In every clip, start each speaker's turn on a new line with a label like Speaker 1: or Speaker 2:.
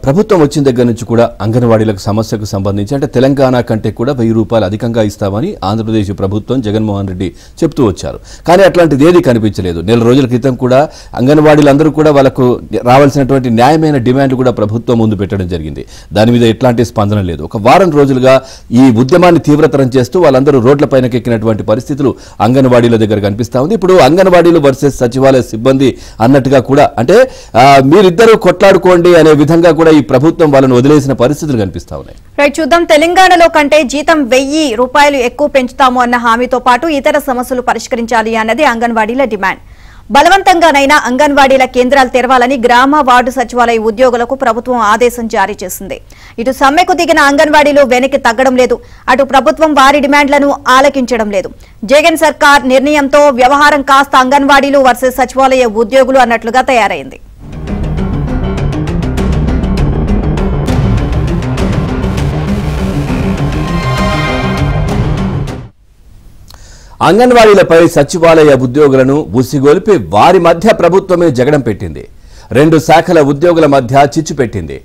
Speaker 1: ప్రభుత్వం వచ్చిన దగ్గర నుంచి కూడా అంగన్వాడీలకు సమస్యకు సంబంధించి అంటే తెలంగాణ కంటే కూడా 1000 రూపాయలు అధికంగా ఇస్తామని ఆంధ్రప్రదేశ్ ప్రభుత్వం జగన్మోహన్ రెడ్డి చెప్తూ వచ్చారు. కానీ అట్లాంటిది ఏది కనిపించలేదు. నెల రోజుల క్రితం కూడా అంగన్వాడీలందరూ కూడా వాళ్ళకు రావాల్సినటువంటి న్యాయమైన డిమాండ్ కూడా ప్రభుత్వం ముందు పెట్టడం జరిగింది. దాని మీద ఎట్లాంటి స్పందన లేదు. ఒక వారం రోజులుగా ఈ ఉద్యమాన్ని తీవ్రతరం చేస్తూ వాళ్ళందరూ రోడ్లపైనకి ఎక్కినటువంటి పరిస్థితులు అంగన్వాడీల దగ్గర కనిపిస్తా ఉంది. ఇప్పుడు అంగన్వాడీలు వర్సెస్ సచివాలయ సిబ్బంది అన్నట్టుగా కూడా అంటే మీరిద్దరూ కొట్లాడుకోండి అనే విధంగా కూడా ఈ ప్రభుత్వం వాళ్ళని వదిలేసిన పరిస్థితులు కనిపిస్తా ఉన్నాయి.
Speaker 2: రైట్, చూద్దాం. తెలంగాణలో కంటే జీతం 1000 రూపాయలు ఎక్కువ పెంచుతాము అన్న హామీతో పాటు ఇతర సమస్యలు పరిష్కరించాలి అన్నది అంగన్వాడీల డిమాండ్. బలవంతంగానైనా అంగన్వాడీల కేంద్రాలు తెరవాలని గ్రామ వార్డు సచివాలయ ఉద్యోగులకు ప్రభుత్వం ఆదేశం జారీ చేసింది. ఇటు సమ్మెకు దిగిన అంగన్వాడీలు వెనక్కి తగ్గడం లేదు, అటు ప్రభుత్వం వారి డిమాండ్లను ఆలకించడం లేదు. జగన్ సర్కార్ నిర్ణయంతో వ్యవహారం కాస్త అంగన్వాడీలు వర్సెస్ సచివాలయ ఉద్యోగులు అన్నట్లుగా తయారైంది.
Speaker 1: అంగన్వాడీలపై సచివాలయ ఉద్యోగులను ఉసిగొల్పి వారి మధ్య ప్రభుత్వమే జగడం పెట్టింది. 2 శాఖల ఉద్యోగుల మధ్య చిచ్చు పెట్టింది.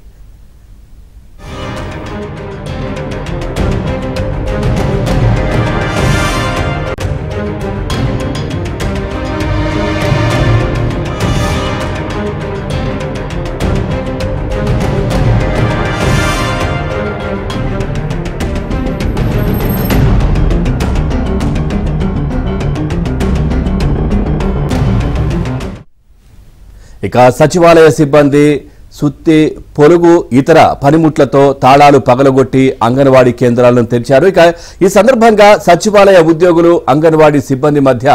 Speaker 1: ఇక సచివాలయ సిబ్బంది సుత్తి పొలుగు ఇతర పనిముట్లతో తాళాలు పగలగొట్టి అంగన్వాడీ కేంద్రాలను తెరిచారు. ఇక ఈ సందర్భంగా సచివాలయ ఉద్యోగులు అంగన్వాడీ సిబ్బంది మధ్య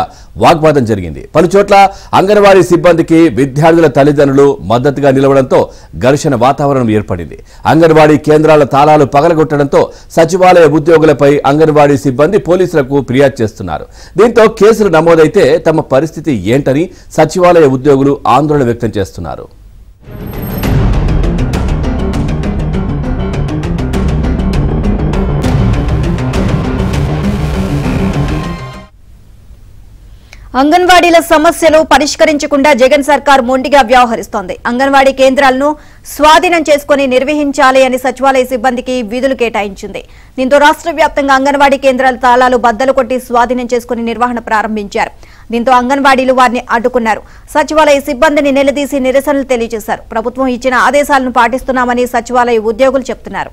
Speaker 1: వాగ్వాదం జరిగింది. పలుచోట్ల అంగన్వాడీ సిబ్బందికి విద్యార్థుల తల్లిదండ్రులు మద్దతుగా నిలవడంతో ఘర్షణ వాతావరణం ఏర్పడింది. అంగన్వాడీ కేంద్రాల తాళాలు పగలగొట్టడంతో సచివాలయ ఉద్యోగులపై అంగన్వాడీ సిబ్బంది పోలీసులకు ఫిర్యాదు చేస్తున్నారు. దీంతో కేసులు నమోదైతే తమ పరిస్థితి ఏంటని సచివాలయ ఉద్యోగులు ఆందోళన వ్యక్తం చేస్తున్నారు.
Speaker 2: అంగన్వాడీల సమస్యలు పరిష్కరించకుండా జగన్ సర్కార్ మొండిగా వ్యవహరిస్తోంది. అంగన్వాడీ కేంద్రాలను స్వాధీనం చేసుకుని నిర్వహించాలి అని సచివాలయ సిబ్బందికి విధులు కేటాయించింది. దీంతో రాష్ట్ర వ్యాప్తంగా అంగన్వాడీ కేంద్రాల తాళాలు బద్దలు కొట్టి స్వాధీనం చేసుకుని నిర్వహణ ప్రారంభించారు. దీంతో అంగన్వాడీలు వారిని అడ్డుకున్నారు. సచివాలయ సిబ్బందిని నిలదీసి నిరసనలు తెలియజేశారు. ప్రభుత్వం ఇచ్చిన ఆదేశాలను పాటిస్తున్నామని సచివాలయ ఉద్యోగులు చెబుతున్నారు.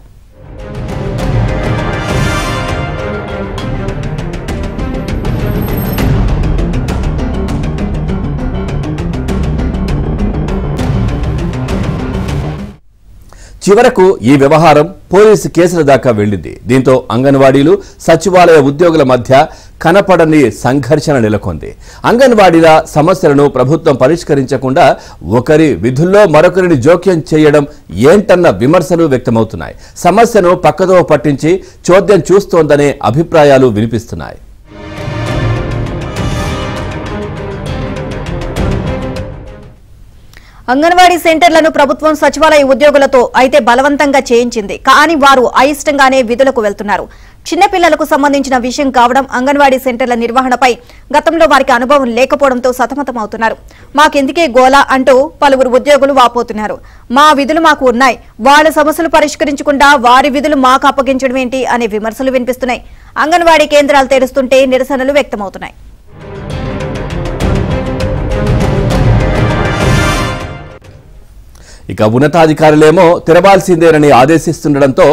Speaker 1: చివరకు ఈ వ్యవహారం పోలీసు కేసుల దాకా వెళ్లింది. దీంతో అంగన్వాడీలు సచివాలయ ఉద్యోగుల మధ్య కనపడని సంఘర్షణ నెలకొంది. అంగన్వాడీల సమస్యలను ప్రభుత్వం పరిష్కరించకుండా ఒకరి విధుల్లో మరొకరిని జోక్యం చేయడం ఏంటన్న విమర్శలు వ్యక్తమవుతున్నాయి. సమస్యను పక్కదో పట్టించి చోద్యం చూస్తోందనే అభిప్రాయాలు వినిపిస్తున్నాయి.
Speaker 2: అంగన్వాడీ సెంటర్లను ప్రభుత్వం సచివాలయ ఉద్యోగులతో అయితే బలవంతంగా చేయించింది. కానీ వారు అయిష్టంగానే విధులకు వెళ్తున్నారు. చిన్నపిల్లలకు సంబంధించిన విషయం కావడం అంగన్వాడీ సెంటర్ల నిర్వహణపై గతంలో వారికి అనుభవం లేకపోవడంతో సతమతమవుతున్నారు. మాకెందుకే గోలా అంటూ పలువురు ఉద్యోగులు వాపోతున్నారు. మా విధులు మాకు ఉన్నాయి, వాళ్ళ సమస్యలు పరిష్కరించకుండా వారి విధులు మాకు అప్పగించడం ఏంటి అనే విమర్శలు వినిపిస్తున్నాయి. అంగన్వాడీ కేంద్రాలు తెరుస్తుంటే నిరసనలు వ్యక్తమవుతున్నాయి.
Speaker 1: ఇక ఉన్నతాధికారులేమో తెరవాల్సిందేనని ఆదేశిస్తుండటంతో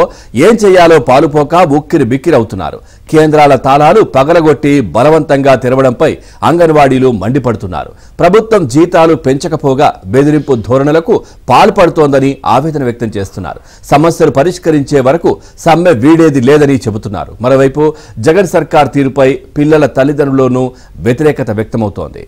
Speaker 1: ఏం చేయాలో పాలుపోక ఉక్కిరి బిక్కిరవుతున్నారు. కేంద్రాల తాళాలు పగలగొట్టి బలవంతంగా తెరవడంపై అంగన్వాడీలు మండిపడుతున్నారు. ప్రభుత్వం జీతాలు పెంచకపోగా బెదిరింపు ధోరణులకు పాల్పడుతోందని ఆవేదన వ్యక్తం చేస్తున్నారు. సమస్యలు పరిష్కరించే వరకు సమ్మె వీడేది లేదని చెబుతున్నారు. మరోవైపు జగన్ సర్కార్ తీరుపై పిల్లల తల్లిదండ్రుల్లోనూ వ్యతిరేకత వ్యక్తమవుతోంది.